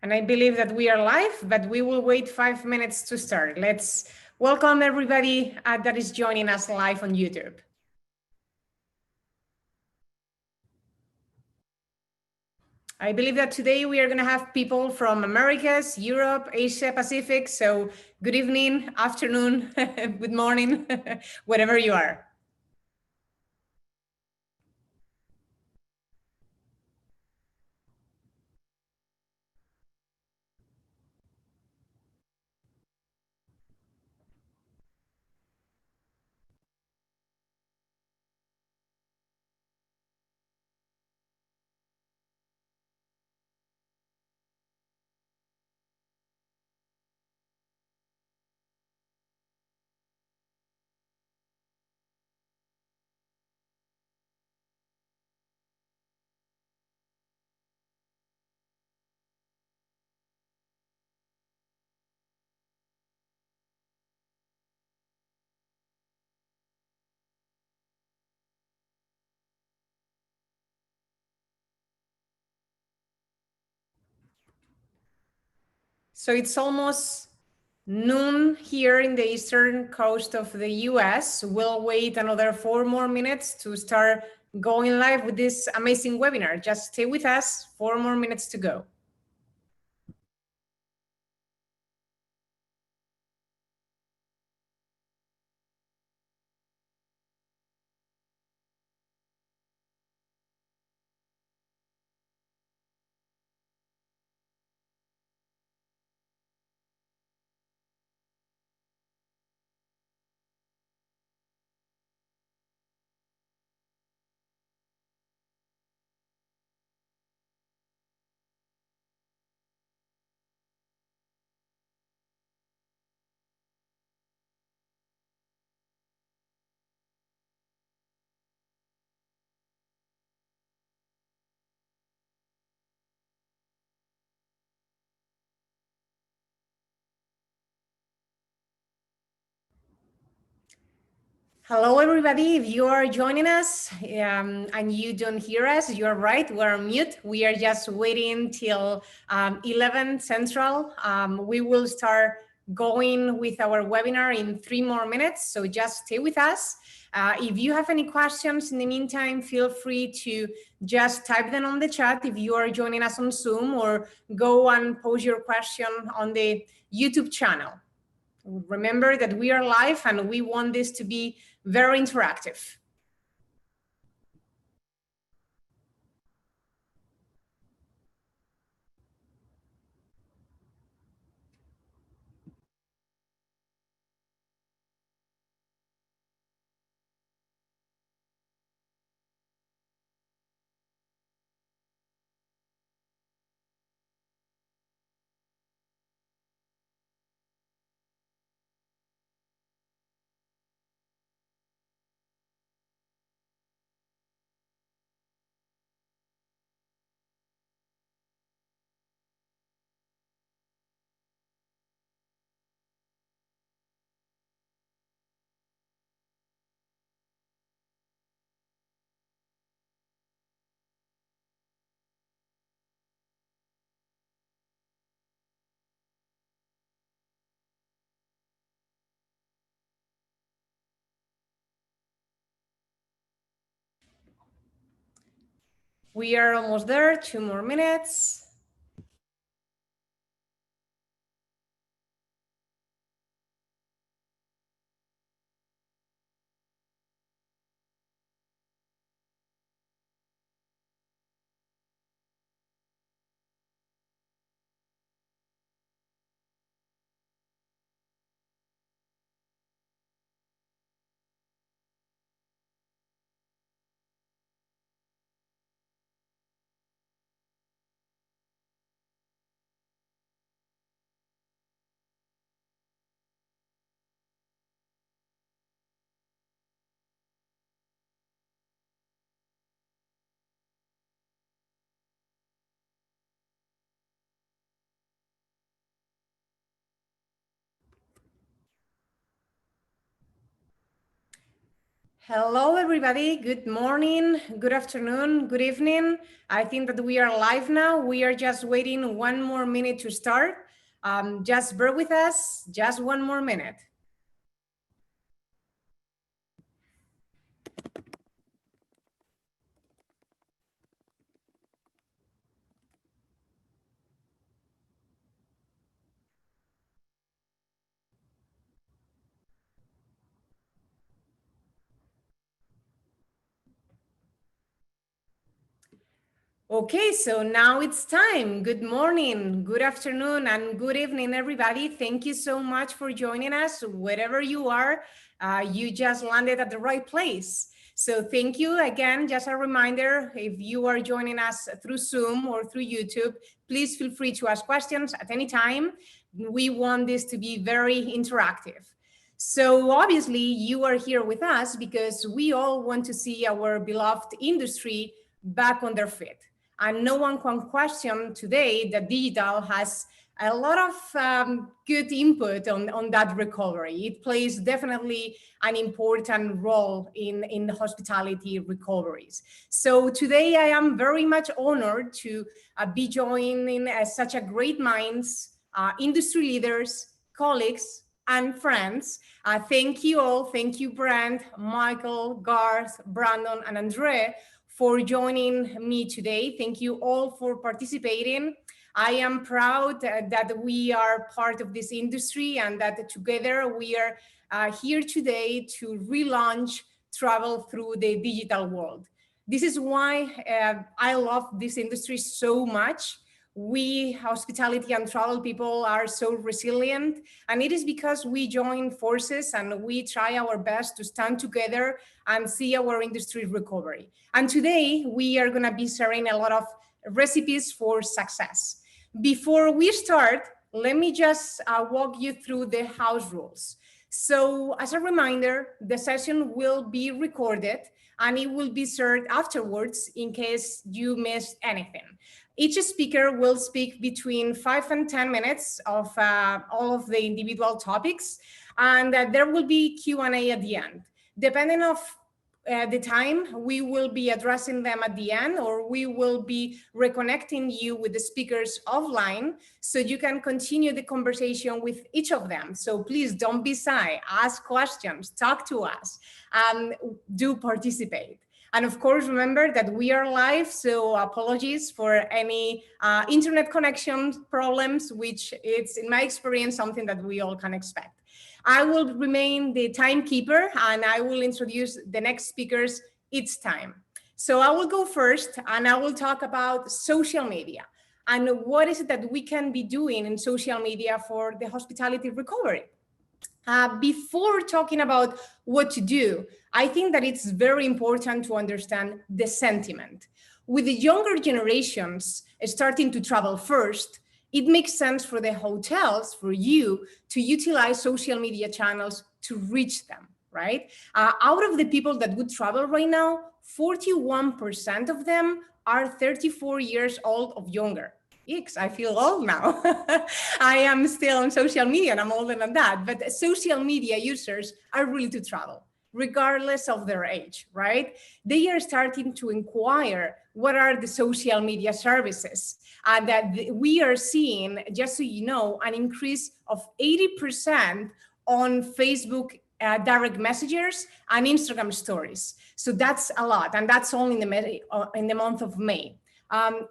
And I believe that we are live, but we will wait 5 minutes to start. Let's welcome everybody that is joining us live on YouTube. I believe that today we are going to have people from Americas, Europe, Asia, Pacific. So good evening, afternoon, good morning, wherever you are. So it's almost noon here in the eastern coast of the US. We'll wait another 4 more minutes to start going live with this amazing webinar. Just stay with us, 4 more minutes to go. Hello, everybody. If you are joining us and you don't hear us, you're right. We're on mute. We are just waiting till 11 Central. We will start going with our webinar in 3 more minutes. So just stay with us. If you have any questions in the meantime, feel free to just type them on the chat if you are joining us on Zoom, or go and post your question on the YouTube channel. Remember that we are live and we want this to be very interactive. We are almost there, 2 more minutes. Hello, everybody. Good morning, good afternoon, good evening. I think that we are live now. We are just waiting one more minute to start. Just bear with us, just one more minute. Okay, so now it's time. Good morning, good afternoon, and good evening, everybody. Thank you so much for joining us. Wherever you are, you just landed at the right place. So thank you again. Just a reminder, if you are joining us through Zoom or through YouTube, please feel free to ask questions at any time. We want this to be very interactive. So obviously you are here with us because we all want to see our beloved industry back on their feet. And no one can question today that digital has a lot of good input on that recovery. It plays definitely an important role in hospitality recoveries. So today I am very much honored to be joining such a great minds, industry leaders, colleagues, and friends. Thank you all. Thank you, Brent, Michael, Garth, Brandon, and Andre for joining me today. Thank you all for participating. I am proud that we are part of this industry and that together we are here today to relaunch travel through the digital world. This is why I love this industry so much. We hospitality and travel people are so resilient, and it is because we join forces and we try our best to stand together and see our industry recovery. And today we are going to be sharing a lot of recipes for success. Before we start, let me just walk you through the house rules. So as a reminder, the session will be recorded and it will be shared afterwards in case you missed anything. Each speaker will speak between 5 and 10 minutes of all of the individual topics, and there will be Q&A at the end. Depending on the time, we will be addressing them at the end, or we will be reconnecting you with the speakers offline so you can continue the conversation with each of them. So please don't be shy, ask questions, talk to us, and do participate. And of course, remember that we are live, so apologies for any internet connection problems, which it's, in my experience, something that we all can expect. I will remain the timekeeper and I will introduce the next speakers each time. So I will go first and I will talk about social media and what is it that we can be doing in social media for the hospitality recovery. Before talking about what to do, I think that it's very important to understand the sentiment. With the younger generations starting to travel first, it makes sense for the hotels, for you, to utilize social media channels to reach them, right? Out of the people that would travel right now, 41% of them are 34 years old or younger. Yikes, I feel old now. I am still on social media and I'm older than that, but social media users are really to travel, regardless of their age, right? They are starting to inquire what are the social media services, and that we are seeing, just so you know, an increase of 80% on Facebook direct messages and Instagram stories. So that's a lot, and that's only in the month of May.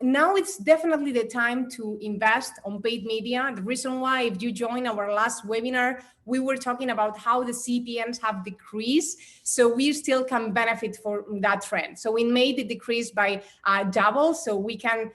Now it's definitely the time to invest on paid media. The reason why, if you join our last webinar, we were talking about how the CPMs have decreased, so we still can benefit from that trend. So in May, they decreased by double, so we can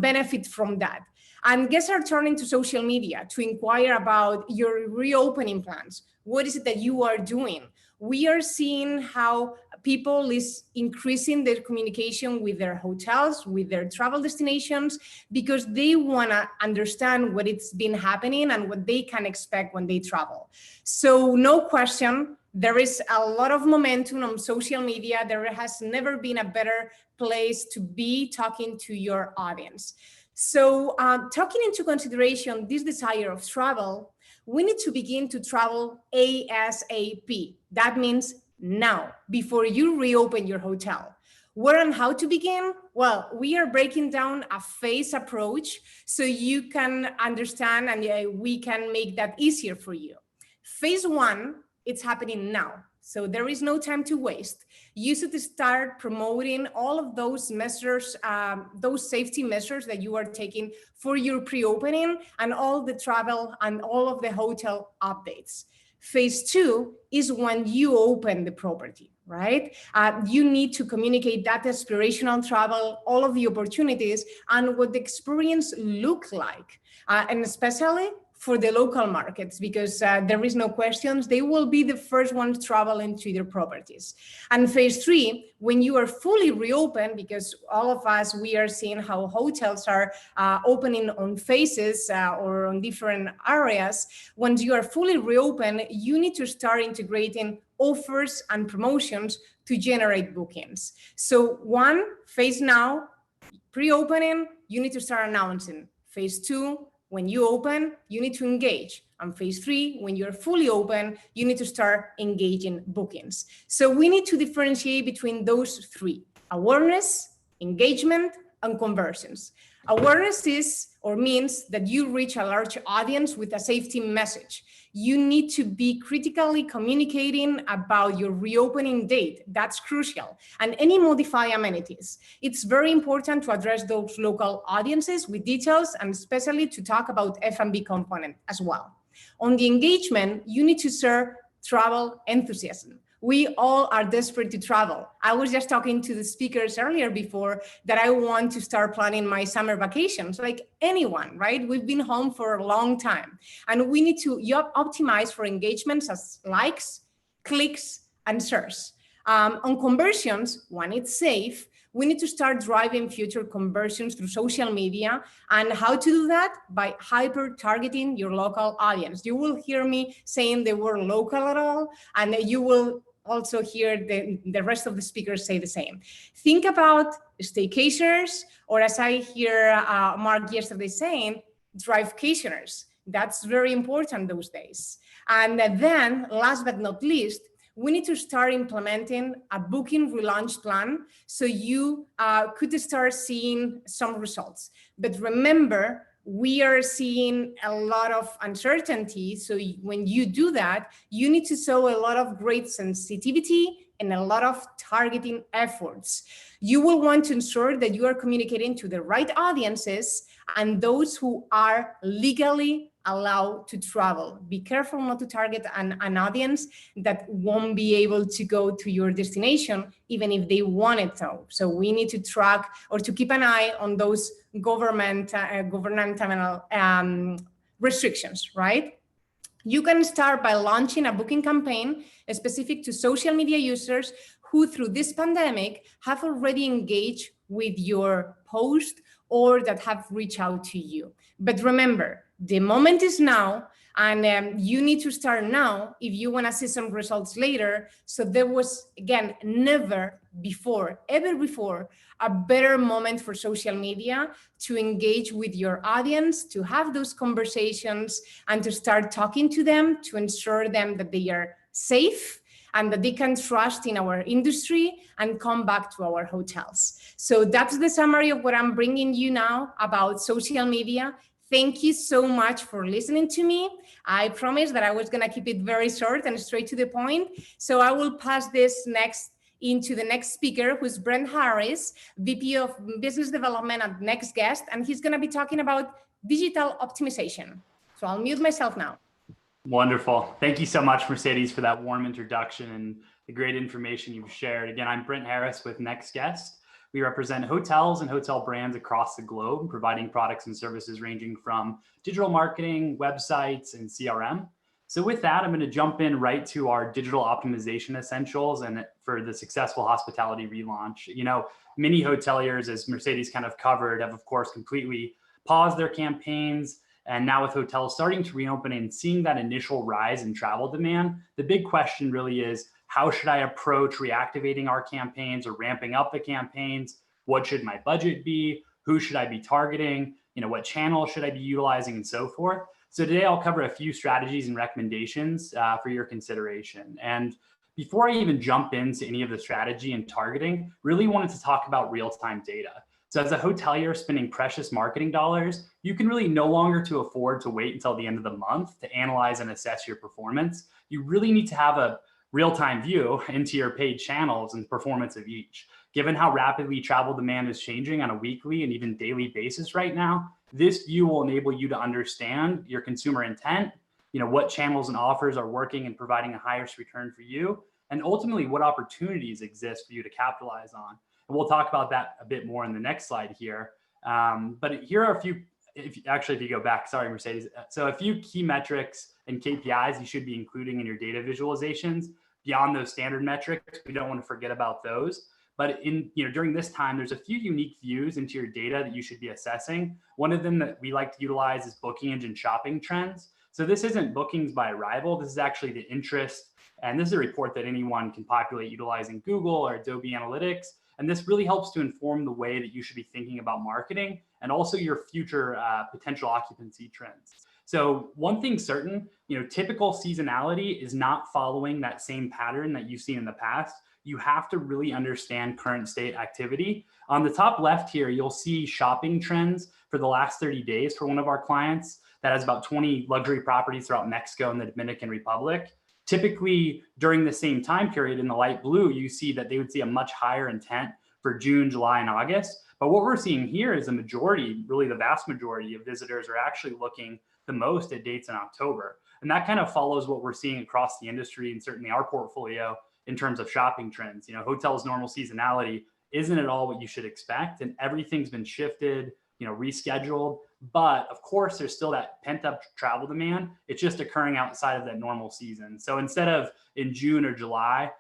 benefit from that. And guests are turning to social media to inquire about your reopening plans. What is it that you are doing? We are seeing how people is increasing their communication with their hotels, with their travel destinations, because they want to understand what it's been happening and what they can expect when they travel. So no question, there is a lot of momentum on social media. There has never been a better place to be talking to your audience. So taking into consideration this desire of travel, we need to begin to travel ASAP. That means now, before you reopen your hotel. Where and how to begin? Well, we are breaking down a phase approach so you can understand and we can make that easier for you. Phase one, it's happening now. So there is no time to waste. You should start promoting all of those measures, those safety measures that you are taking for your pre-opening and all the travel and all of the hotel updates. Phase two is when you open the property, right? You need to communicate that aspirational travel, all of the opportunities and what the experience look like. And especially for the local markets, because there is no questions, they will be the first ones traveling to their properties. And phase three, when you are fully reopened, because all of us, we are seeing how hotels are opening on phases or on different areas. Once you are fully reopened, you need to start integrating offers and promotions to generate bookings. So one, phase now, pre-opening, you need to start announcing. Phase two, when you open, you need to engage. And phase three, when you're fully open, you need to start engaging bookings. So we need to differentiate between those three: awareness, engagement, and conversions. Awareness is or means that you reach a large audience with a safety message. You need to be critically communicating about your reopening date. That's crucial. And any modify amenities. It's very important to address those local audiences with details and especially to talk about F&B component as well. On the engagement, you need to serve travel enthusiasm. We all are desperate to travel. I was just talking to the speakers earlier before that I want to start planning my summer vacations, like anyone, right? We've been home for a long time and we need to optimize for engagements as likes, clicks, and shares. On conversions, when it's safe, we need to start driving future conversions through social media. And how to do that? By hyper-targeting your local audience. You will hear me saying the word local at all, and you will also hear the rest of the speakers say the same. Think about staycationers, or as I hear Mark yesterday saying, drivecationers. That's very important those days. And then, last but not least, we need to start implementing a booking relaunch plan so you could start seeing some results. But remember, we are seeing a lot of uncertainty. So when you do that, you need to show a lot of great sensitivity and a lot of targeting efforts. You will want to ensure that you are communicating to the right audiences and those who are legally allowed to travel. Be careful not to target an audience that won't be able to go to your destination, even if they wanted to. So we need to track or to keep an eye on those governmental restrictions, right? You can start by launching a booking campaign specific to social media users who through this pandemic have already engaged with your post or that have reached out to you. But remember, the moment is now, and you need to start now if you want to see some results later. So there was, again, never before, ever before, a better moment for social media to engage with your audience, to have those conversations and to start talking to them, to ensure them that they are safe and that they can trust in our industry and come back to our hotels. So that's the summary of what I'm bringing you now about social media. Thank you so much for listening to me. I promised that I was gonna keep it very short and straight to the point. So I will pass this into the next speaker, who's Brent Harris, VP of Business Development and next guest, and he's gonna be talking about digital optimization. So I'll mute myself now. Wonderful. Thank you so much, Mercedes, for that warm introduction and the great information you've shared. Again, I'm Brent Harris with Next Guest. We represent hotels and hotel brands across the globe, providing products and services ranging from digital marketing, websites, and CRM. So with that, I'm going to jump in right to our digital optimization essentials and for the successful hospitality relaunch. You know, many hoteliers, as Mercedes kind of covered, have of course completely paused their campaigns. And now with hotels starting to reopen and seeing that initial rise in travel demand, the big question really is, how should I approach reactivating our campaigns or ramping up the campaigns? What should my budget be? Who should I be targeting? You know, what channel should I be utilizing and so forth? So today I'll cover a few strategies and recommendations for your consideration. And before I even jump into any of the strategy and targeting, really wanted to talk about real-time data. So as a hotelier spending precious marketing dollars, you can really no longer afford to wait until the end of the month to analyze and assess your performance. You really need to have a real-time view into your paid channels and performance of each. Given how rapidly travel demand is changing on a weekly and even daily basis right now, this view will enable you to understand your consumer intent, what channels and offers are working and providing the highest return for you, and ultimately what opportunities exist for you to capitalize on. And we'll talk about that a bit more in the next slide here. But here are a few, if you go back, sorry, Mercedes. So a few key metrics and KPIs you should be including in your data visualizations. Beyond those standard metrics, we don't want to forget about those. But during this time, there's a few unique views into your data that you should be assessing. One of them that we like to utilize is booking engine shopping trends. So this isn't bookings by arrival. This is actually the interest. And this is a report that anyone can populate utilizing Google or Adobe Analytics. And this really helps to inform the way that you should be thinking about marketing and also your future potential occupancy trends. So one thing certain, typical seasonality is not following that same pattern that you've seen in the past. You have to really understand current state activity. On the top left here, you'll see shopping trends for the last 30 days for one of our clients that has about 20 luxury properties throughout Mexico and the Dominican Republic. Typically, during the same time period in the light blue, you see that they would see a much higher intent for June, July, and August. But what we're seeing here is the majority, really the vast majority of visitors are actually looking the most at dates in October. And that kind of follows what we're seeing across the industry and certainly our portfolio in terms of shopping trends. Hotels' normal seasonality isn't at all what you should expect, and everything's been shifted, rescheduled. But of course, there's still that pent-up travel demand. It's just occurring outside of that normal season. So instead of in June or July,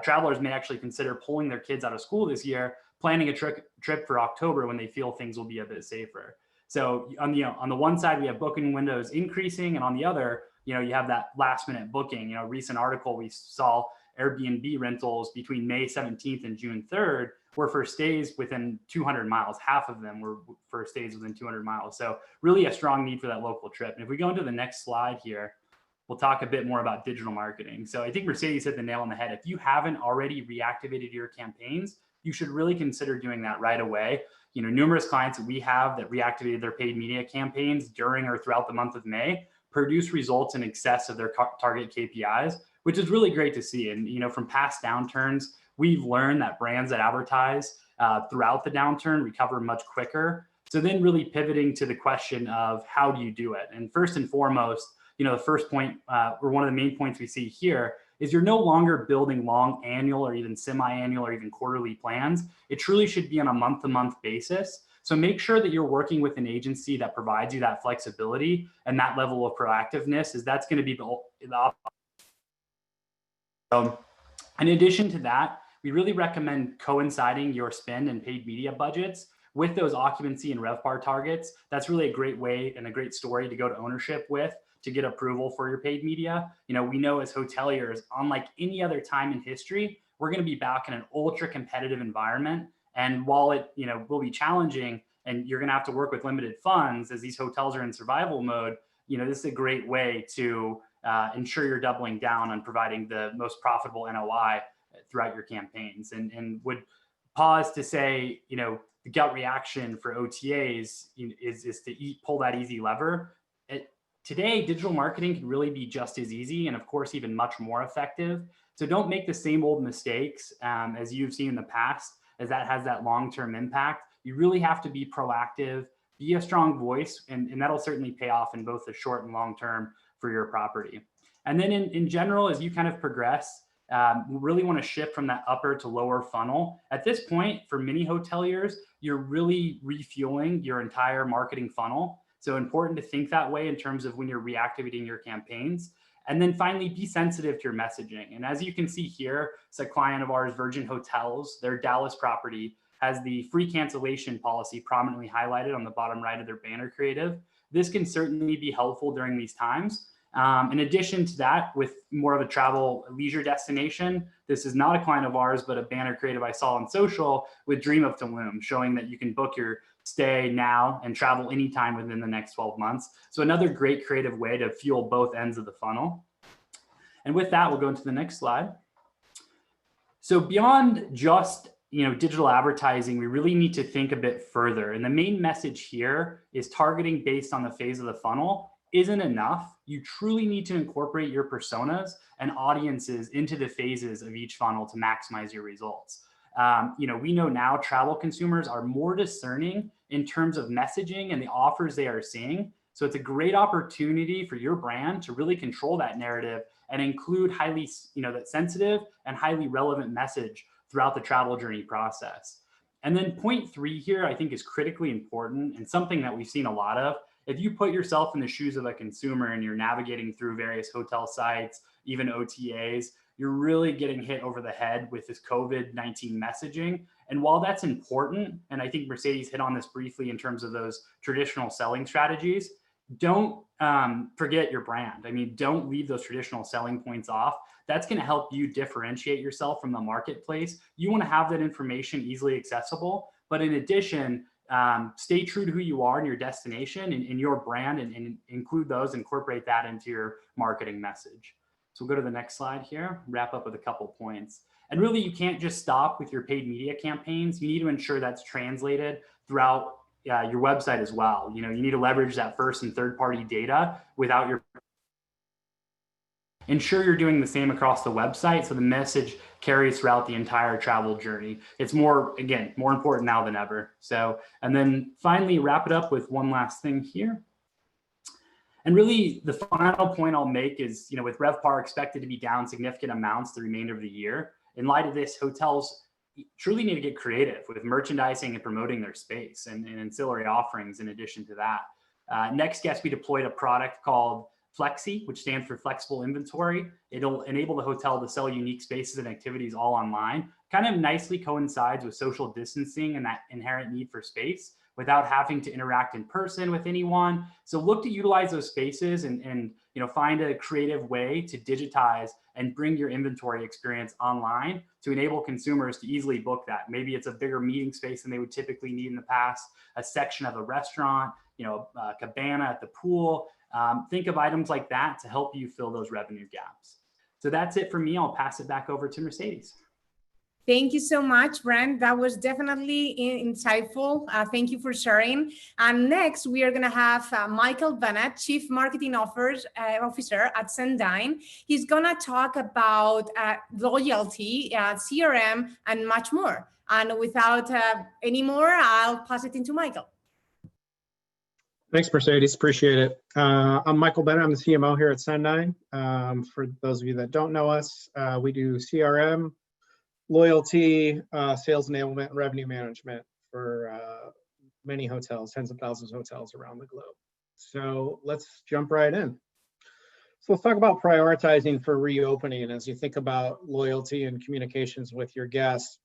travelers may actually consider pulling their kids out of school this year, planning a trip for October when they feel things will be a bit safer. So on the one side, we have booking windows increasing, and on the other, you have that last minute booking. Recent article we saw Airbnb rentals between May 17th and June 3rd were for stays within 200 miles. Half of them were for stays within 200 miles. So really a strong need for that local trip. And if we go into the next slide here, we'll talk a bit more about digital marketing. So I think Mercedes hit the nail on the head. If you haven't already reactivated your campaigns, you should really consider doing that right away. Numerous clients that we have that reactivated their paid media campaigns during or throughout the month of May produce results in excess of their target KPIs, which is really great to see. And from past downturns, we've learned that brands that advertise throughout the downturn recover much quicker. So then really pivoting to the question of how do you do it? And first and foremost, the first point or one of the main points we see here is you're no longer building long annual or even semi-annual or even quarterly plans. It truly should be on a month-to-month basis. So make sure that you're working with an agency that provides you that flexibility and that level of proactiveness, as that's going to be the So in addition to that, we really recommend coinciding your spend and paid media budgets with those occupancy and RevPAR targets. That's really a great way and a great story to go to ownership with to get approval for your paid media. We know as hoteliers, unlike any other time in history, we're going to be back in an ultra competitive environment. And while it will be challenging and you're going to have to work with limited funds as these hotels are in survival mode, this is a great way to ensure you're doubling down on providing the most profitable NOI throughout your campaigns. And would pause to say, the gut reaction for OTAs is to pull that easy lever. Today, digital marketing can really be just as easy and of course, even much more effective. So don't make the same old mistakes as you've seen in the past, as that has that long-term impact. You really have to be proactive, be a strong voice, and that'll certainly pay off in both the short and long term for your property. And then in general, as you kind of progress, we really want to shift from that upper to lower funnel. At this point, for many hoteliers, you're really refueling your entire marketing funnel. So important to think that way in terms of when you're reactivating your campaigns. And then finally, be sensitive to your messaging. And as you can see here, it's a client of ours, Virgin Hotels, their Dallas property has the free cancellation policy prominently highlighted on the bottom right of their banner creative. This can certainly be helpful during these times. In addition to that, with more of a travel leisure destination, this is not a client of ours, but a banner creative I saw on social with Dream of Tulum, showing that you can book your stay now and travel anytime within the next 12 months. So another great creative way to fuel both ends of the funnel. And with that, we'll go into the next slide. So beyond just digital advertising, we really need to think a bit further. And the main message here is targeting based on the phase of the funnel isn't enough. You truly need to incorporate your personas and audiences into the phases of each funnel to maximize your results. We know now travel consumers are more discerning in terms of messaging and the offers they are seeing. So it's a great opportunity for your brand to really control that narrative and include highly, that sensitive and highly relevant message throughout the travel journey process. And then point 3 here, I think, is critically important and something that we've seen a lot of. If you put yourself in the shoes of a consumer and you're navigating through various hotel sites, even OTAs, you're really getting hit over the head with this COVID-19 messaging. And while that's important, and I think Mercedes hit on this briefly in terms of those traditional selling strategies, don't forget your brand. I mean, don't leave those traditional selling points off. That's going to help you differentiate yourself from the marketplace. You want to have that information easily accessible, but in addition, stay true to who you are and your destination and your brand, and include those, incorporate that into your marketing message. So we'll go to the next slide here, wrap up with a couple points. And really, you can't just stop with your paid media campaigns. You need to ensure that's translated throughout your website as well. You need to leverage that first and third party data without your. Ensure you're doing the same across the website so the message carries throughout the entire travel journey. It's more important now than ever. So, and then finally wrap it up with one last thing here. And really the final point I'll make is, with RevPAR expected to be down significant amounts the remainder of the year, in light of this, hotels truly need to get creative with merchandising and promoting their space and ancillary offerings in addition to that. Next guest, we deployed a product called Flexi, which stands for flexible inventory. It'll enable the hotel to sell unique spaces and activities all online. Kind of nicely coincides with social distancing and that inherent need for space without having to interact in person with anyone. So look to utilize those spaces and find a creative way to digitize and bring your inventory experience online to enable consumers to easily book that. Maybe it's a bigger meeting space than they would typically need in the past, a section of a restaurant, a cabana at the pool. Think of items like that to help you fill those revenue gaps. So that's it for me. I'll pass it back over to Mercedes. Thank you so much, Brent. That was definitely insightful. Thank you for sharing. And next, we are going to have Michael Bennett, Chief Marketing Officer at Sendine. He's going to talk about loyalty, CRM, and much more. And without any more, I'll pass it into Michael. Thanks, Mercedes. Appreciate it. I'm Michael Bennett. I'm the CMO here at Sendine. For those of you that don't know us, we do CRM, loyalty, sales enablement, and revenue management for many hotels, tens of thousands of hotels around the globe. So let's jump right in. So let's talk about prioritizing for reopening as you think about loyalty and communications with your guests.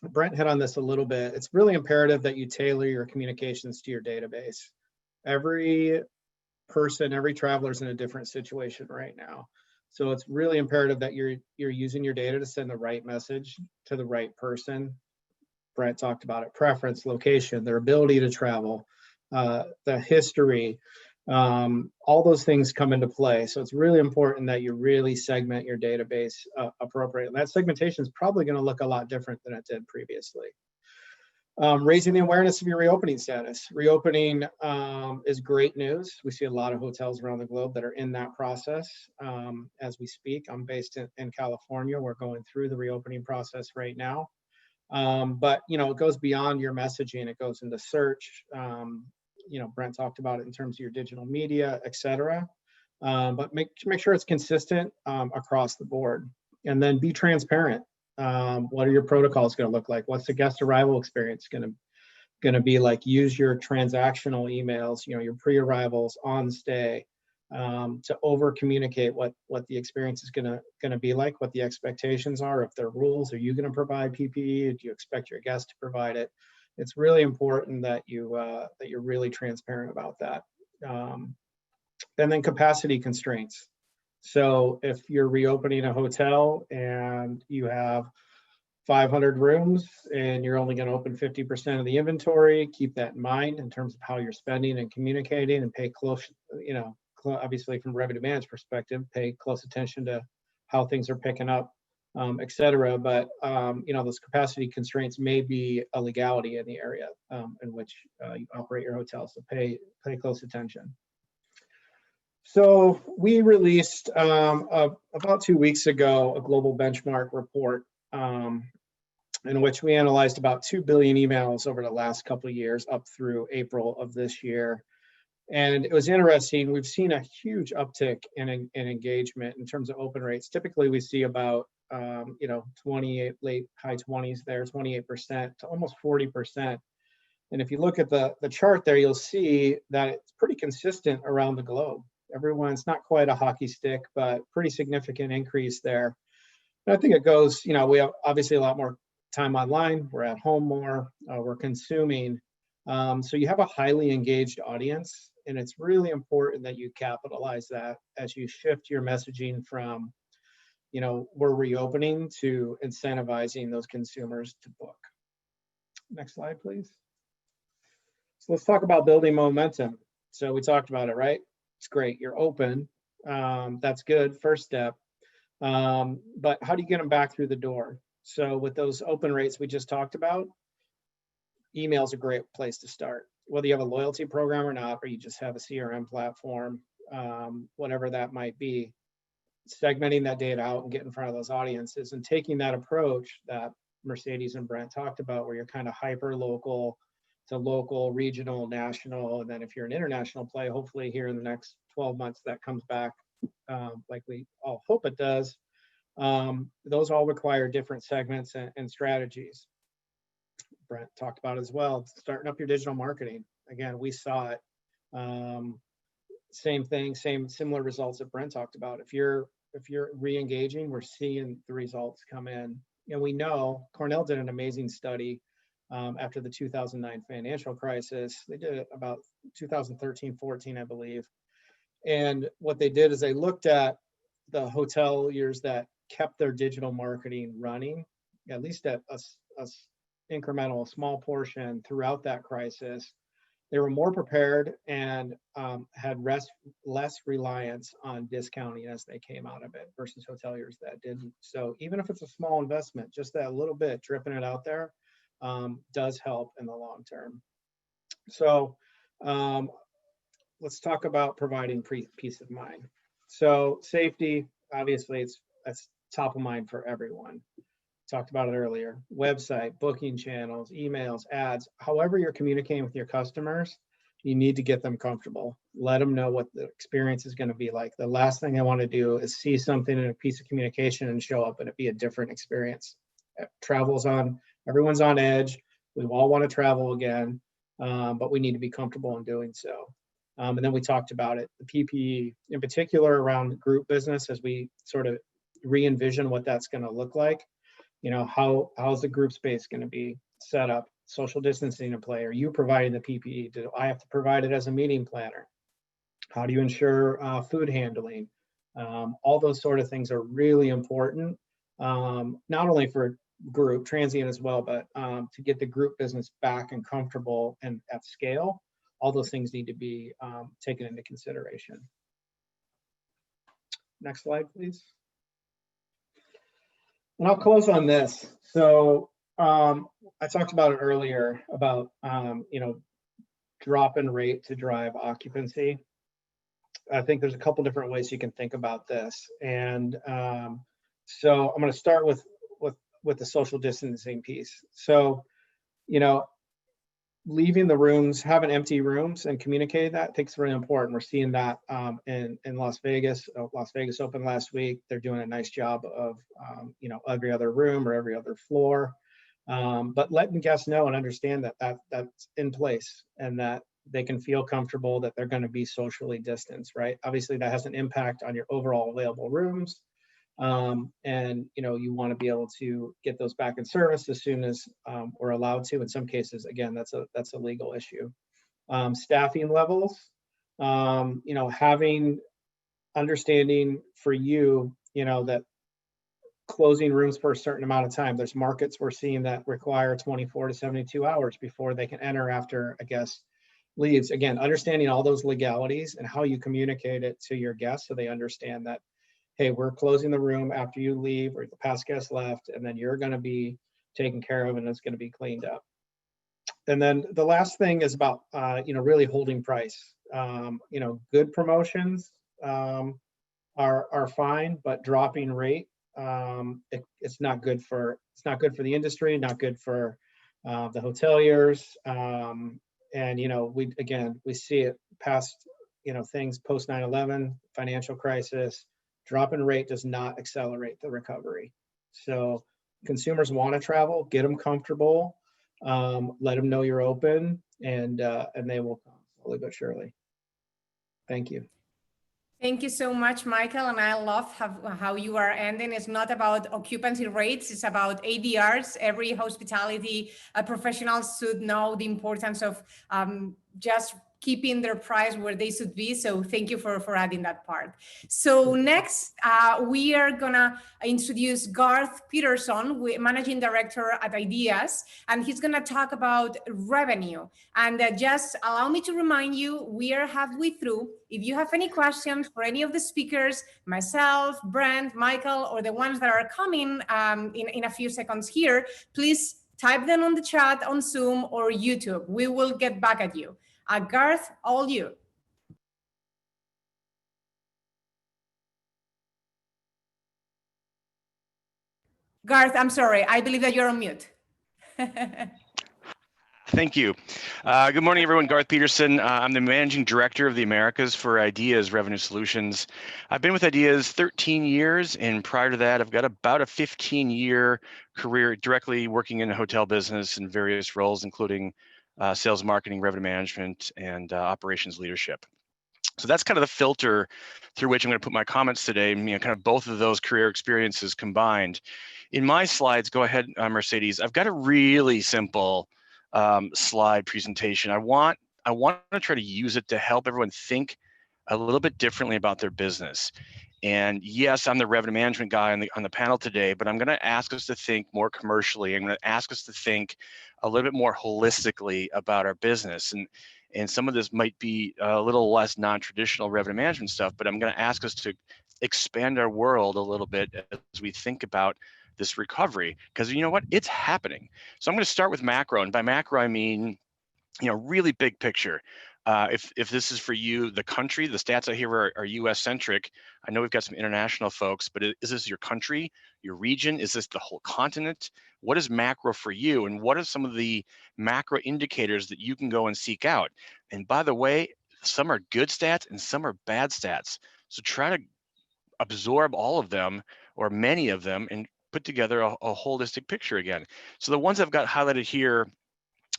Brent hit on this a little bit. It's really imperative that you tailor your communications to your database. Every person, every traveler is in a different situation right now. So it's really imperative that you're using your data to send the right message to the right person. Brent talked about it: preference, location, their ability to travel, the history, all those things come into play. So it's really important that you really segment your database appropriately. That segmentation is probably going to look a lot different than it did previously. Raising the awareness of your reopening status. Reopening is great news. We see a lot of hotels around the globe that are in that process as we speak. I'm based in California. We're going through the reopening process right now. But it goes beyond your messaging. It goes into search. Brent talked about it in terms of your digital media, et cetera. But make sure it's consistent across the board. And then be transparent. What are your protocols going to look like? What's the guest arrival experience going to be like? Use your transactional emails, your pre-arrivals, on stay, to over communicate what the experience is going to be like, what the expectations are. If there are rules, are you going to provide PPE? Do you expect your guest to provide it? It's really important that you're really transparent about that. And then capacity constraints. So if you're reopening a hotel and you have 500 rooms and you're only going to open 50% of the inventory, keep that in mind in terms of how you're spending and communicating, and pay close, obviously from a revenue management perspective, pay close attention to how things are picking up, et cetera. But, those capacity constraints may be a legality in the area in which you operate your hotel. So pay close attention. So we released about 2 weeks ago a global benchmark report in which we analyzed about 2 billion emails over the last couple of years up through April of this year. And it was interesting. We've seen a huge uptick in engagement in terms of open rates. Typically, we see about 28, late high 20s there, 28% to almost 40%. And if you look at the chart there, you'll see that it's pretty consistent around the globe. Everyone's not quite a hockey stick, but pretty significant increase there. And I think it goes, we have obviously a lot more time online. We're at home more. We're consuming. So you have a highly engaged audience. And it's really important that you capitalize that as you shift your messaging from, we're reopening to incentivizing those consumers to book. Next slide, please. So let's talk about building momentum. So we talked about it, right? It's great. You're open. That's good. First step. But how do you get them back through the door? So with those open rates we just talked about, email's a great place to start. Whether you have a loyalty program or not, or you just have a CRM platform, whatever that might be, segmenting that data out and getting in front of those audiences and taking that approach that Mercedes and Brent talked about, where you're kind of hyper local to local, regional, national. And then if you're an international play, hopefully here in the next 12 months, that comes back like we all hope it does. Those all require different segments and strategies. Brent talked about as well, starting up your digital marketing. Again, we saw it. Same thing, similar results that Brent talked about. If you're re-engaging, we're seeing the results come in. And we know Cornell did an amazing study after the 2009 financial crisis. They did it about 2013, 14, I believe. And what they did is they looked at the hoteliers that kept their digital marketing running, at least at a incremental, small portion throughout that crisis. They were more prepared and had less reliance on discounting as they came out of it versus hoteliers that didn't. So even if it's a small investment, just that little bit, dripping it out there does help in the long term. So let's talk about providing peace of mind. So safety, obviously, that's top of mind for everyone. Talked about it earlier. Website, booking channels, emails, ads, however you're communicating with your customers, you need to get them comfortable. Let them know what the experience is going to be like. The last thing I want to do is see something in a piece of communication and show up and it be a different experience. Everyone's on edge. We all want to travel again, but we need to be comfortable in doing so. And then we talked about it, the PPE, in particular around group business, as we sort of re-envision what that's going to look like. How's the group space going to be set up? Social distancing in play? Are you providing the PPE? Do I have to provide it as a meeting planner? How do you ensure food handling? All those sort of things are really important, not only for group, transient as well, but to get the group business back and comfortable and at scale. All those things need to be taken into consideration. Next slide, please. And I'll close on this. So I talked about it earlier about, drop in rate to drive occupancy. I think there's a couple different ways you can think about this. And so I'm going to start with the social distancing piece. So, leaving the rooms, having empty rooms and communicating that, I think is really important. We're seeing that in Las Vegas. Las Vegas opened last week. They're doing a nice job of, every other room or every other floor. But letting guests know and understand that that's in place and that they can feel comfortable that they're going to be socially distanced, right? Obviously, that has an impact on your overall available rooms. And you want to be able to get those back in service as soon as we're allowed to. In some cases, again, that's a legal issue. Staffing levels, having understanding for you, that closing rooms for a certain amount of time. There's markets we're seeing that require 24 to 72 hours before they can enter after a guest leaves. Again, understanding all those legalities and how you communicate it to your guests so they understand that, hey, we're closing the room after you leave or the past guest left, and then you're going to be taken care of and it's going to be cleaned up. And then the last thing is about, really holding price. Good promotions are fine, but dropping rate, it's not good for the industry, not good for the hoteliers. And we see it past things post 9/11 financial crisis. Drop in rate does not accelerate the recovery. So consumers want to travel, get them comfortable, let them know you're open, and they will come slowly but surely. Thank you. Thank you so much, Michael. And I love how you are ending. It's not about occupancy rates, it's about ADRs. Every hospitality professional should know the importance of just keeping their price where they should be. So thank you for adding that part. So next, we are gonna introduce Garth Peterson, Managing Director at Ideas, and he's gonna talk about revenue. And just allow me to remind you, we are halfway through. If you have any questions for any of the speakers, myself, Brent, Michael, or the ones that are coming in a few seconds here, please type them on the chat on Zoom or YouTube. We will get back at you. Garth, all you. Garth, I'm sorry. I believe that you're on mute. Thank you. Good morning, everyone. Garth Peterson. I'm the Managing Director of the Americas for Ideas Revenue Solutions. I've been with Ideas 13 years, and prior to that, I've got about a 15-year career directly working in the hotel business in various roles, including sales, marketing, revenue management, and operations leadership. So that's kind of the filter through which I'm going to put my comments today, kind of both of those career experiences combined. In my slides, go ahead, Mercedes. I've got a really simple slide presentation. I want to try to use it to help everyone think a little bit differently about their business. And yes, I'm the revenue management guy on the panel today, but I'm going to ask us to think more commercially. I'm going to ask us to think a little bit more holistically about our business. And some of this might be a little less non-traditional revenue management stuff, but I'm going to ask us to expand our world a little bit as we think about this recovery, because you know what, it's happening. So I'm going to start with macro, and by macro I mean, really big picture. If this is for you, the country, the stats out here are US centric. I know we've got some international folks, but is this your country, your region? Is this the whole continent? What is macro for you? And what are some of the macro indicators that you can go and seek out? And by the way, some are good stats and some are bad stats. So try to absorb all of them or many of them and put together a holistic picture again. So the ones I've got highlighted here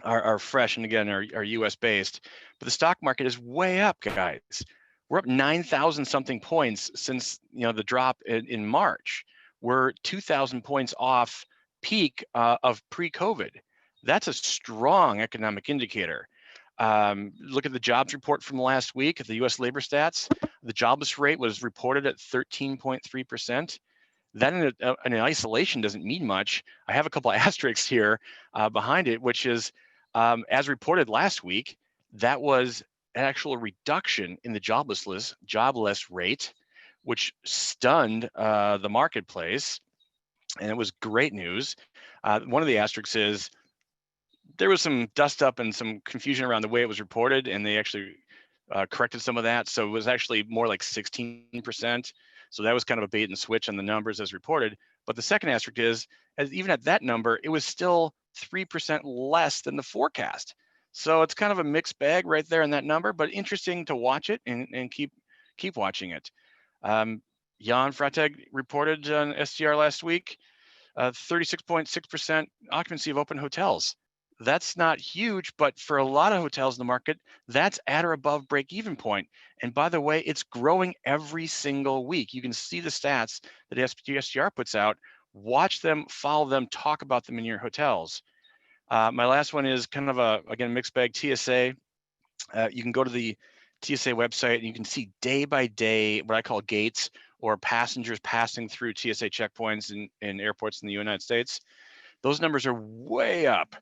are fresh and again are US based, but the stock market is way up, guys. We're up 9,000 something points since the drop in March. We're 2,000 points off peak of pre-COVID. That's a strong economic indicator. Look at the jobs report from last week at the US labor stats. The jobless rate was reported at 13.3%. That in isolation doesn't mean much. I have a couple of asterisks here behind it, which is, as reported last week, that was an actual reduction in the jobless rate, which stunned the marketplace, and it was great news. One of the asterisks is there was some dust up and some confusion around the way it was reported, and they actually corrected some of that. So it was actually more like 16%. So that was kind of a bait and switch on the numbers as reported. But the second asterisk is, even at that number, it was still 3% less than the forecast. So it's kind of a mixed bag right there in that number, but interesting to watch it and keep watching it. Jan Freitag reported on STR last week, 36.6% occupancy of open hotels. That's not huge, but for a lot of hotels in the market, that's at or above break-even point. And by the way, it's growing every single week. You can see the stats that STR puts out. Watch them, follow them, talk about them in your hotels. My last one is kind of again, mixed bag TSA. You can go to the TSA website and you can see day by day what I call gates, or passengers passing through TSA checkpoints in airports in the United States. Those numbers are way up.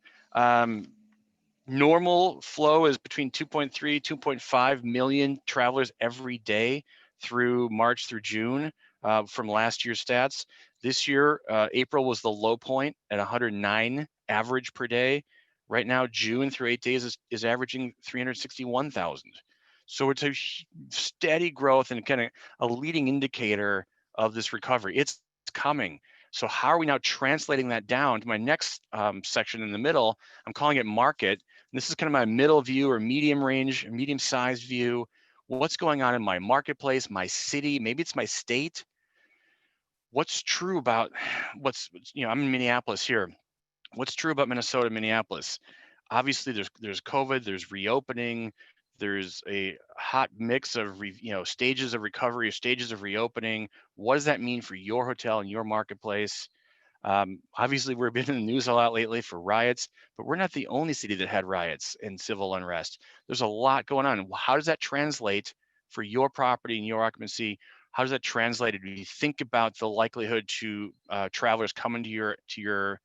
Normal flow is between 2.3, 2.5 million travelers every day through March through June. from last year's stats. This year, April was the low point at 109 average per day. Right now, June through 8 days is averaging 361,000. So it's a steady growth and kind of a leading indicator of this recovery. It's coming. So how are we now translating that down to my next section in the middle? I'm calling it market. And this is kind of my middle view or medium range, medium sized view. What's going on in my marketplace, my city, maybe it's my state. What's true about I'm in Minneapolis here. What's true about Minnesota, Minneapolis? Obviously there's COVID, there's reopening, there's a hot mix of stages of recovery, stages of reopening. What does that mean for your hotel and your marketplace? Obviously, we've been in the news a lot lately for riots, but we're not the only city that had riots and civil unrest. There's a lot going on. How does that translate for your property and your occupancy? How does that translate? Do you think about the likelihood to travelers coming to your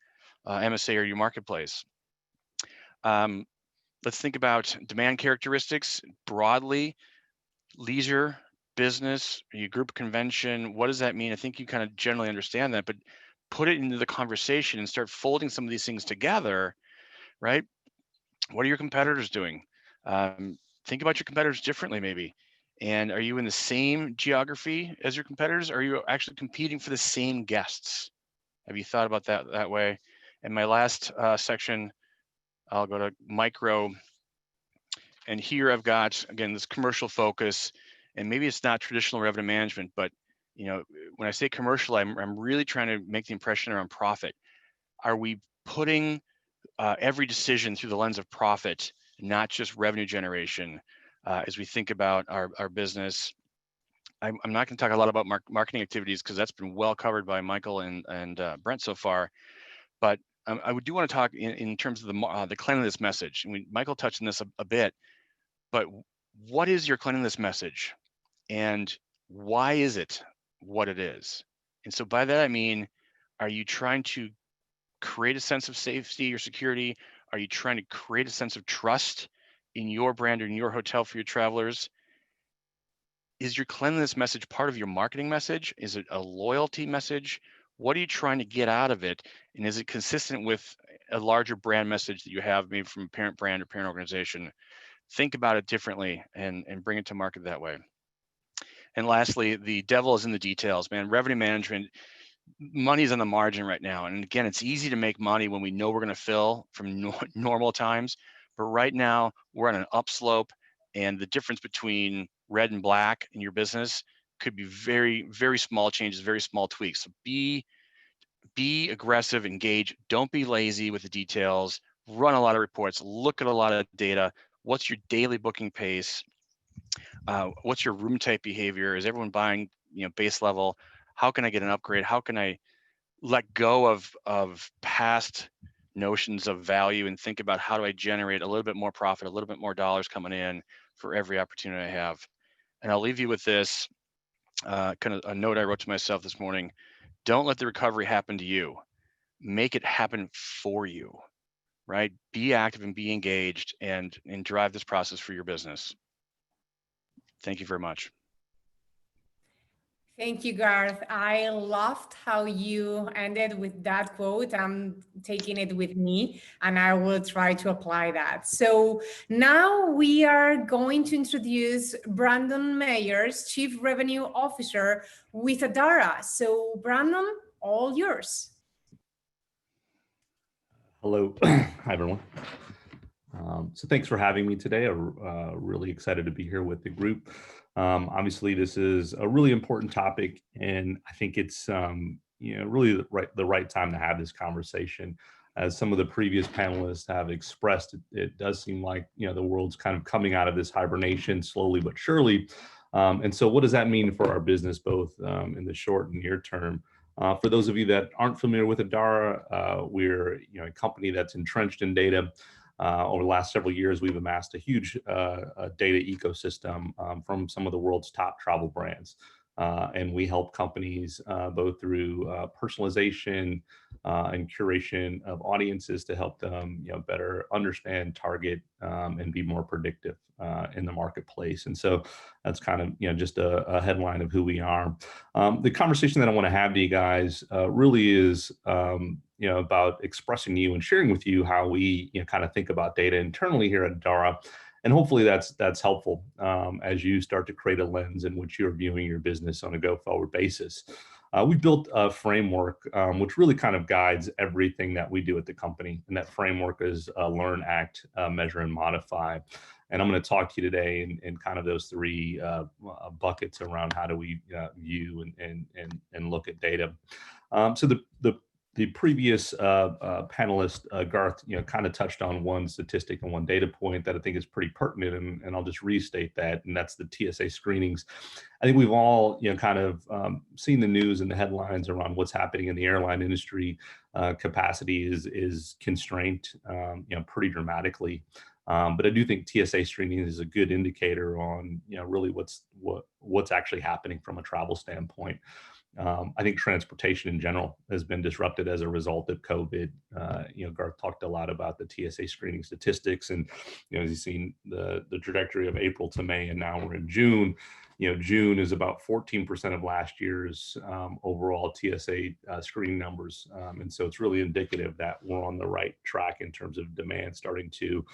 MSA or your marketplace? Let's think about demand characteristics broadly, leisure, business, your group convention. What does that mean? I think you kind of generally understand that, but put it into the conversation and start folding some of these things together, right? What are your competitors doing? Think about your competitors differently maybe. And are you in the same geography as your competitors? Or are you actually competing for the same guests? Have you thought about that way? And my last section, I'll go to micro. And here I've got, again, this commercial focus, and maybe it's not traditional revenue management, but when I say commercial, I'm really trying to make the impression around profit. Are we putting every decision through the lens of profit, not just revenue generation, as we think about our business? I'm not going to talk a lot about marketing activities because that's been well covered by Michael and Brent so far, but I do want to talk in terms of the cleanliness message. I mean, Michael touched on this a bit, but what is your cleanliness message, and why is it what it is? And so by that I mean, are you trying to create a sense of safety or security? Are you trying to create a sense of trust in your brand or in your hotel for your travelers? Is your cleanliness message part of your marketing message? Is it a loyalty message? What are you trying to get out of it? And is it consistent with a larger brand message that you have maybe from a parent brand or parent organization? Think about it differently and bring it to market that way. And lastly, the devil is in the details, man. Revenue management, money's on the margin right now. And again, it's easy to make money when we know we're going to fill from normal times. But right now, we're on an upslope, and the difference between red and black in your business could be very, very small changes, very small tweaks. So be aggressive, engage. Don't be lazy with the details. Run a lot of reports. Look at a lot of data. What's your daily booking pace? What's your room type behavior? Is everyone buying, base level? How can I get an upgrade? How can I let go of past notions of value and think about how do I generate a little bit more profit, a little bit more dollars coming in for every opportunity I have? And I'll leave you with this kind of a note I wrote to myself this morning. Don't let the recovery happen to you. Make it happen for you, right? Be active and be engaged and drive this process for your business. Thank you very much. Thank you, Garth. I loved how you ended with that quote. I'm taking it with me, and I will try to apply that. So now we are going to introduce Brandon Meyers, Chief Revenue Officer with Adara. So Brandon, all yours. Hello. Hi, everyone. So thanks for having me today. I'm really excited to be here with the group. Obviously, this is a really important topic, and I think it's really the right time to have this conversation. As some of the previous panelists have expressed, it does seem like the world's kind of coming out of this hibernation slowly but surely. And so, what does that mean for our business, both in the short and near term? For those of you that aren't familiar with Adara, we're a company that's entrenched in data. Over the last several years, we've amassed a huge data ecosystem from some of the world's top travel brands. And we help companies both through personalization and curation of audiences to help them, better understand, target, and be more predictive in the marketplace. And so that's kind of, just a headline of who we are. The conversation that I want to have to you guys really is, about expressing to you and sharing with you how we, kind of think about data internally here at Adara. And hopefully that's helpful as you start to create a lens in which you're viewing your business on a go-forward basis. We built a framework which really kind of guides everything that we do at the company. And that framework is Learn, Act, Measure, and Modify. And I'm going to talk to you today in kind of those three buckets around how do we view and look at data. So the previous panelist, Garth, kind of touched on one statistic and one data point that I think is pretty pertinent, and I'll just restate that, and that's the TSA screenings. I think we've all, kind of seen the news and the headlines around what's happening in the airline industry. Capacity is constrained, pretty dramatically. But I do think TSA screening is a good indicator on, really what's actually happening from a travel standpoint. I think transportation in general has been disrupted as a result of COVID. Garth talked a lot about the TSA screening statistics, and as you've seen the trajectory of April to May, and now we're in June. June is about 14% of last year's overall TSA screening numbers, and so it's really indicative that we're on the right track in terms of demand starting to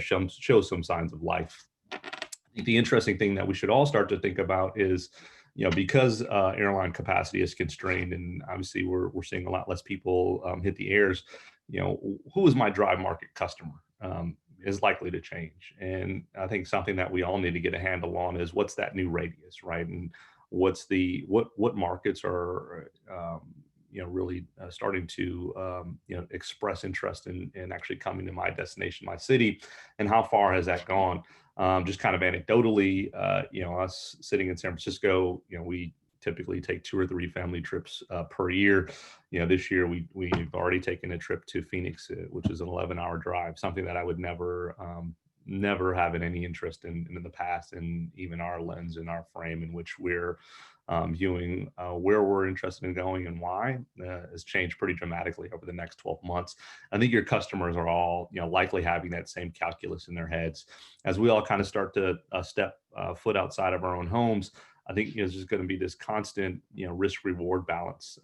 show some signs of life. I think the interesting thing that we should all start to think about is, because airline capacity is constrained, and obviously we're seeing a lot less people hit the airs, who is my drive market customer is likely to change. And I think something that we all need to get a handle on is what's that new radius, right? And what's what markets are really starting to express interest in actually coming to my destination, my city, and how far has that gone? Just kind of anecdotally, us sitting in San Francisco, we typically take 2 or 3 family trips per year. This year we've already taken a trip to Phoenix, which is an 11-hour drive, something that I would never have any interest in the past, and even our lens and our frame in which we're viewing where we're interested in going and why has changed pretty dramatically over the next 12 months. I think your customers are all likely having that same calculus in their heads. As we all kind of start to step foot outside of our own homes, I think there's just going to be this constant risk reward balance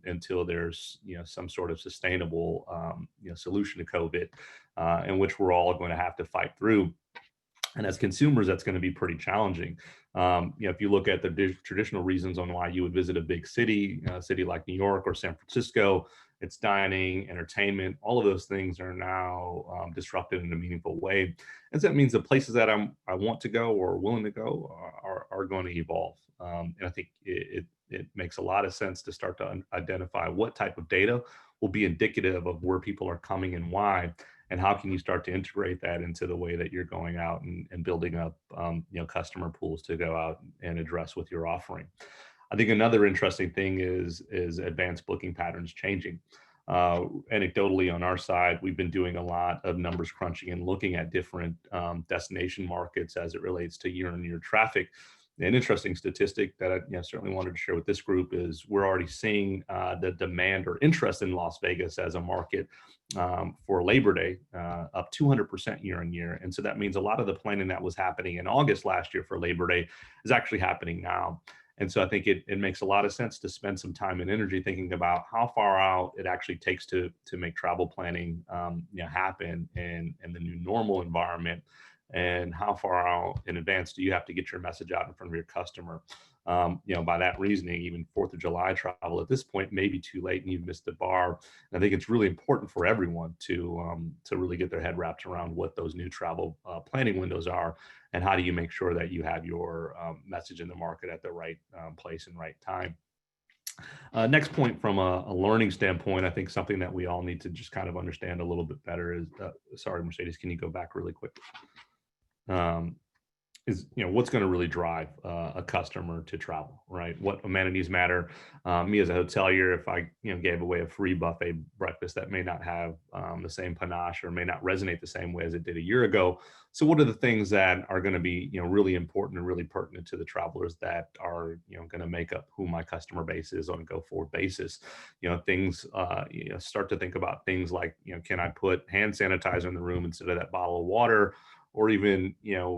until there's some sort of sustainable solution to COVID, in which we're all going to have to fight through. And as consumers, that's going to be pretty challenging. If you look at the traditional reasons on why you would visit a big city, a city like New York or San Francisco, it's dining, entertainment, all of those things are now disrupted in a meaningful way. And so that means the places that I want to go or willing to go are going to evolve. And I think it makes a lot of sense to start to identify what type of data will be indicative of where people are coming and why, and how can you start to integrate that into the way that you're going out and building up customer pools to go out and address with your offering. I think another interesting thing is advanced booking patterns changing. Anecdotally on our side, we've been doing a lot of numbers crunching and looking at different destination markets as it relates to year-on-year traffic. An interesting statistic that I certainly wanted to share with this group is we're already seeing the demand or interest in Las Vegas as a market for Labor Day up 200% year on year. And so that means a lot of the planning that was happening in August last year for Labor Day is actually happening now. And so I think it makes a lot of sense to spend some time and energy thinking about how far out it actually takes to make travel planning happen in the new normal environment, and how far out in advance do you have to get your message out in front of your customer. By that reasoning, even 4th of July travel at this point may be too late and you've missed the bar. And I think it's really important for everyone to really get their head wrapped around what those new travel planning windows are, and how do you make sure that you have your message in the market at the right place and right time. Next point, from a learning standpoint, I think something that we all need to just kind of understand a little bit better is, sorry, Mercedes, can you go back really quick? is, what's going to really drive a customer to travel, right? What amenities matter? Me as a hotelier, if I gave away a free buffet breakfast, that may not have the same panache or may not resonate the same way as it did a year ago. So what are the things that are going to be really important and really pertinent to the travelers that are going to make up who my customer base is on a go forward basis? Things start to think about things like can I put hand sanitizer in the room instead of that bottle of water? Or even,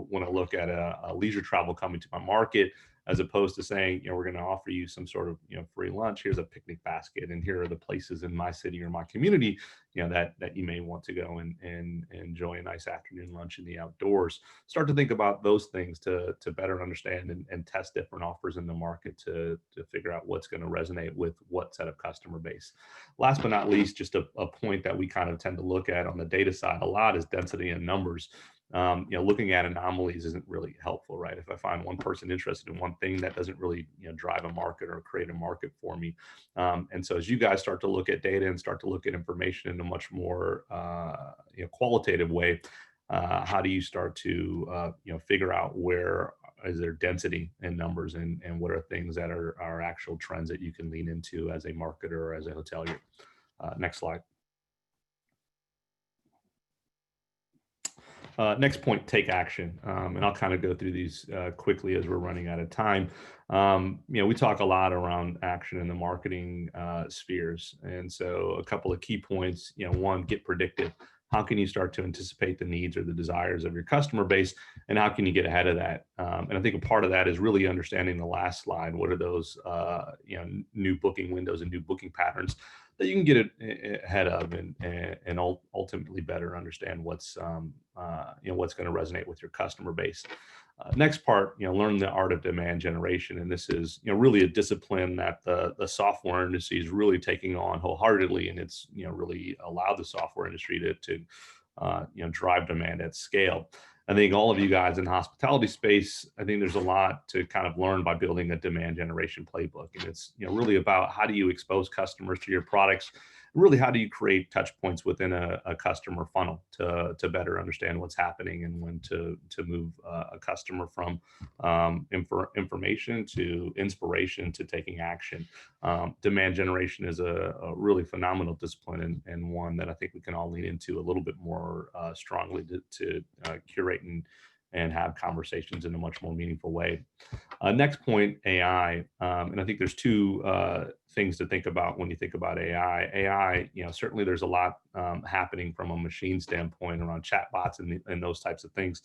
when I look at a leisure travel coming to my market, as opposed to saying, we're going to offer you some sort of, free lunch. Here's a picnic basket, and here are the places in my city or my community, that you may want to go and enjoy a nice afternoon lunch in the outdoors. Start to think about those things to better understand and test different offers in the market to figure out what's going to resonate with what set of customer base. Last but not least, just a point that we kind of tend to look at on the data side a lot is density and numbers. Looking at anomalies isn't really helpful, right? If I find one person interested in one thing, that doesn't really, drive a market or create a market for me. And so as you guys start to look at data and start to look at information in a much more, qualitative way, how do you start to, figure out where is there density in numbers and what are things that are actual trends that you can lean into as a marketer or as a hotelier? Next slide. Next point, take action. And I'll kind of go through these quickly as we're running out of time. We talk a lot around action in the marketing spheres. And so a couple of key points, one, get predictive. How can you start to anticipate the needs or the desires of your customer base? And how can you get ahead of that? And I think a part of that is really understanding the last slide. What are those, new booking windows and new booking patterns that you can get ahead of and ultimately better understand what's what's going to resonate with your customer base. Next part, learn the art of demand generation, and this is really a discipline that the software industry is really taking on wholeheartedly, and it's really allowed the software industry to drive demand at scale. I think all of you guys in the hospitality space, I think there's a lot to kind of learn by building a demand generation playbook. And it's really about how do you expose customers to your products? Really, how do you create touch points within a customer funnel to better understand what's happening and when to move a customer from information to inspiration to taking action. Demand generation is a really phenomenal discipline and one that I think we can all lean into a little bit more strongly to curate and have conversations in a much more meaningful way. Next point, AI. And I think there's two things to think about when you think about AI. AI, certainly there's a lot happening from a machine standpoint around chatbots and those types of things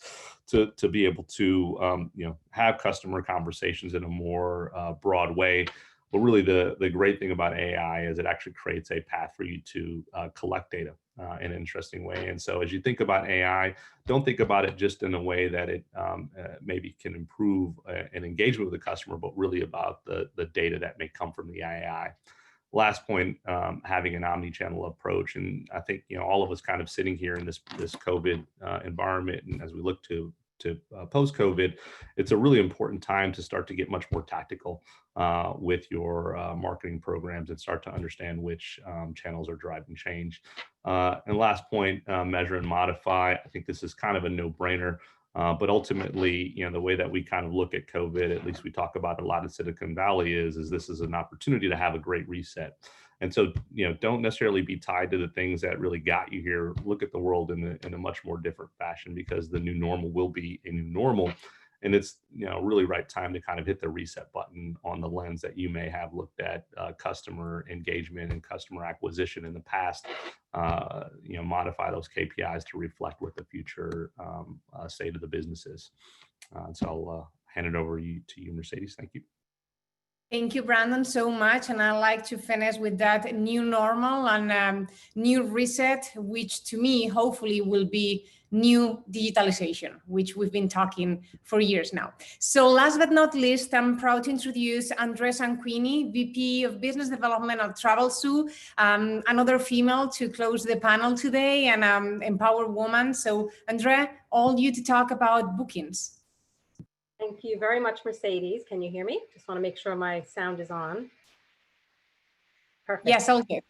to be able to, have customer conversations in a more broad way. But really the great thing about AI is it actually creates a path for you to collect data in an interesting way. And so as you think about AI, don't think about it just in a way that it maybe can improve an engagement with the customer, but really about the data that may come from the AI. Last point, having an omni-channel approach. And I think, all of us kind of sitting here in this COVID environment, and as we look to post-COVID, it's a really important time to start to get much more tactical with your marketing programs and start to understand which channels are driving change. And last point, measure and modify. I think this is kind of a no-brainer, but ultimately, the way that we kind of look at COVID, at least we talk about a lot in Silicon Valley, is this is an opportunity to have a great reset. And so, don't necessarily be tied to the things that really got you here. Look at the world in a much more different fashion, because the new normal will be a new normal. And it's, really right time to kind of hit the reset button on the lens that you may have looked at customer engagement and customer acquisition in the past, modify those KPIs to reflect what the future state of the business is. So I'll hand it over to you, Mercedes. Thank you. Thank you, Brandon, so much. And I'd like to finish with that new normal and new reset, which to me, hopefully will be new digitalization, which we've been talking for years now. So last but not least, I'm proud to introduce Andre Sanquini, VP of Business Development at Travelzoo, another female to close the panel today and empower women. So Andre, all you to talk about bookings. Thank you very much, Mercedes. Can you hear me? Just want to make sure my sound is on. Perfect. Yes, okay.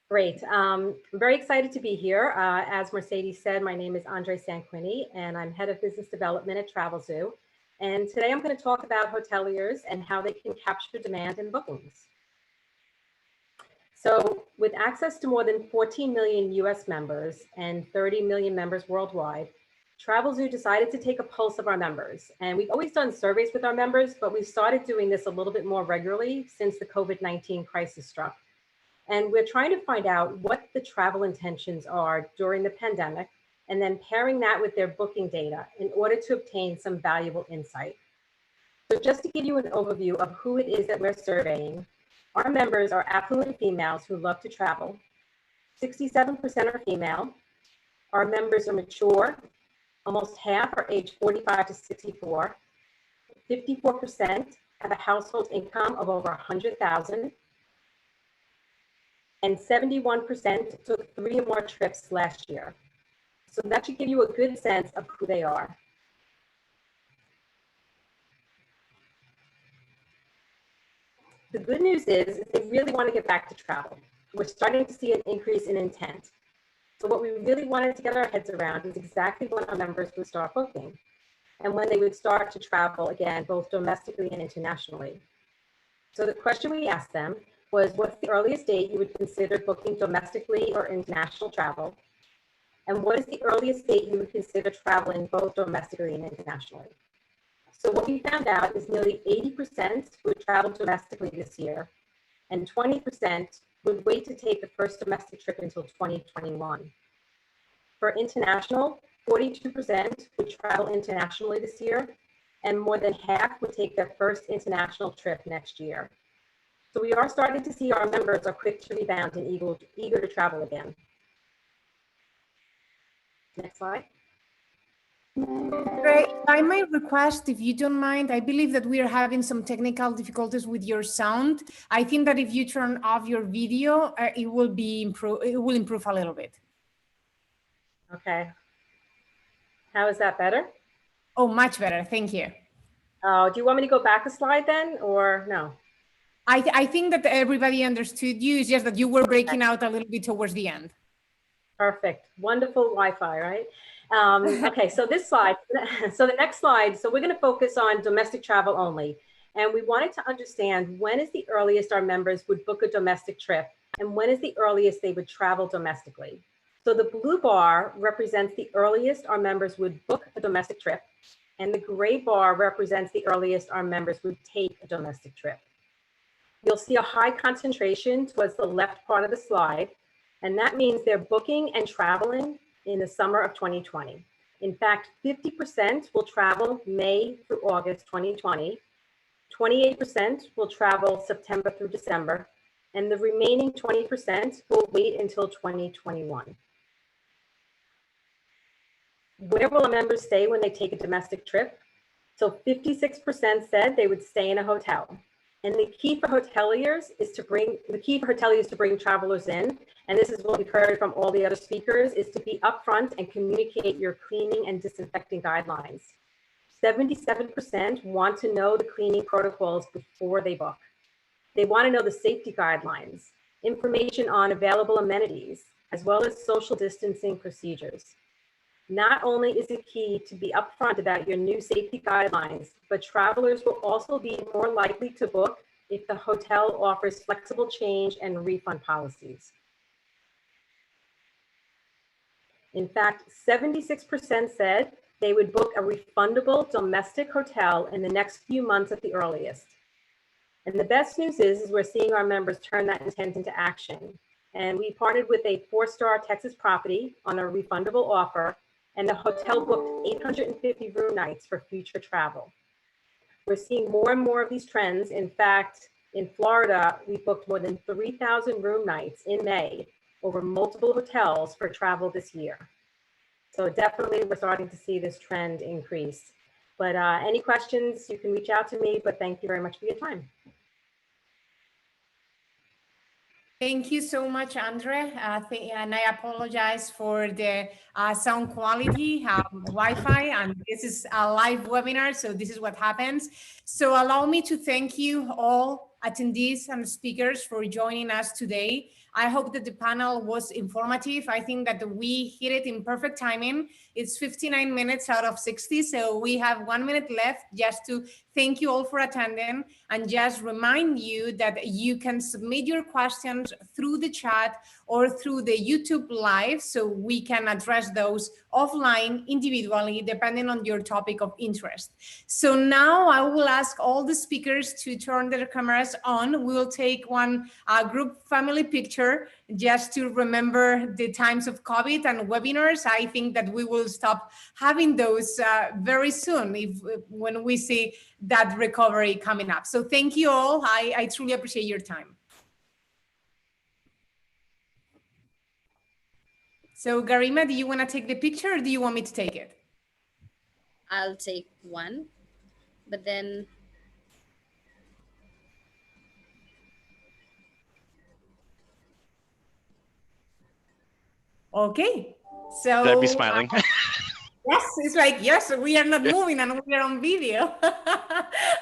Great. I'm very excited to be here. As Mercedes said, my name is Andre Sanquini, and I'm Head of Business Development at Travelzoo. And today I'm going to talk about hoteliers and how they can capture demand in bookings. So with access to more than 14 million US members and 30 million members worldwide, TravelZoo decided to take a pulse of our members. And we've always done surveys with our members, but we started doing this a little bit more regularly since the COVID-19 crisis struck. And we're trying to find out what the travel intentions are during the pandemic, and then pairing that with their booking data in order to obtain some valuable insight. So just to give you an overview of who it is that we're surveying, our members are affluent females who love to travel. 67% are female. Our members are mature. Almost half are aged 45 to 64. 54% have a household income of over 100,000. And 71% took 3 or more trips last year. So that should give you a good sense of who they are. The good news is they really want to get back to travel. We're starting to see an increase in intent. So what we really wanted to get our heads around is exactly when our members would start booking and when they would start to travel again, both domestically and internationally. So the question we asked them was, what's the earliest date you would consider booking domestically or international travel? And what is the earliest date you would consider traveling both domestically and internationally? So what we found out is nearly 80% would travel domestically this year, and 20% would wait to take the first domestic trip until 2021. For international, 42% would travel internationally this year, and more than half would take their first international trip next year. So we are starting to see our members are quick to rebound and eager to travel again. Next slide. Great. I might request, if you don't mind, I believe that we are having some technical difficulties with your sound. I think that if you turn off your video, it will improve a little bit. Okay. How is that better? Oh, much better. Thank you. Do you want me to go back a slide then, or no? I think that everybody understood you. It's just that you were breaking out a little bit towards the end. Perfect. Wonderful Wi-Fi, right? Okay, so this slide, so the next slide, so we're going to focus on domestic travel only. And we wanted to understand, when is the earliest our members would book a domestic trip, and when is the earliest they would travel domestically? So the blue bar represents the earliest our members would book a domestic trip, and the gray bar represents the earliest our members would take a domestic trip. You'll see a high concentration towards the left part of the slide, and that means they're booking and traveling in the summer of 2020. In fact, 50% will travel May through August 2020, 28% will travel September through December, and the remaining 20% will wait until 2021. Where will our members stay when they take a domestic trip? So 56% said they would stay in a hotel. And the key for hoteliers is to bring travelers in, and this is what we've heard from all the other speakers, is to be upfront and communicate your cleaning and disinfecting guidelines. 77% want to know the cleaning protocols before they book. They want to know the safety guidelines, information on available amenities, as well as social distancing procedures. Not only is it key to be upfront about your new safety guidelines, but travelers will also be more likely to book if the hotel offers flexible change and refund policies. In fact, 76% said they would book a refundable domestic hotel in the next few months at the earliest. And the best news is we're seeing our members turn that intent into action. And we partnered with a 4-star Texas property on a refundable offer, and the hotel booked 850 room nights for future travel. We're seeing more and more of these trends. In fact, in Florida, we booked more than 3,000 room nights in May over multiple hotels for travel this year. So definitely we're starting to see this trend increase. But any questions, you can reach out to me, but thank you very much for your time. Thank you so much, Andre. And I apologize for the sound quality, Wi-Fi, and this is a live webinar, so this is what happens. So allow me to thank you all attendees and speakers for joining us today. I hope that the panel was informative. I think that we hit it in perfect timing. It's 59 minutes out of 60, so we have 1 minute left just to thank you all for attending and just remind you that you can submit your questions through the chat or through the YouTube live, so we can address those offline individually depending on your topic of interest. So now I will ask all the speakers to turn their cameras on. We'll take one group family picture just to remember the times of COVID and webinars. I think that we will stop having those very soon when we see that recovery coming up. So thank you all. I truly appreciate your time. So Garima, do you want to take the picture or do you want me to take it? I'll take one, but then okay. So That'd be smiling. Yes, it's like, yes, we are not moving and we are on video.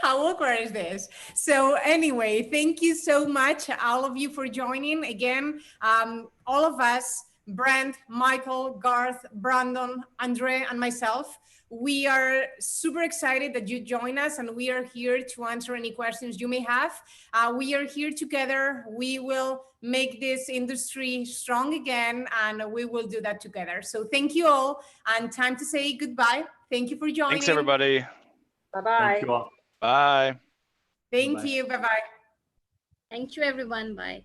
How awkward is this? So anyway, thank you so much, all of you, for joining. Again, all of us, Brent, Michael, Garth, Brandon, Andre, and myself, we are super excited that you join us, and we are here to answer any questions you may have. We are here together. We will make this industry strong again, and we will do that together. So thank you all, and time to say goodbye. Thank you for joining. Thanks, everybody. Bye-bye. Thank you all. Bye. Thank Bye-bye. you. Bye-bye. thank you, everyone. Bye.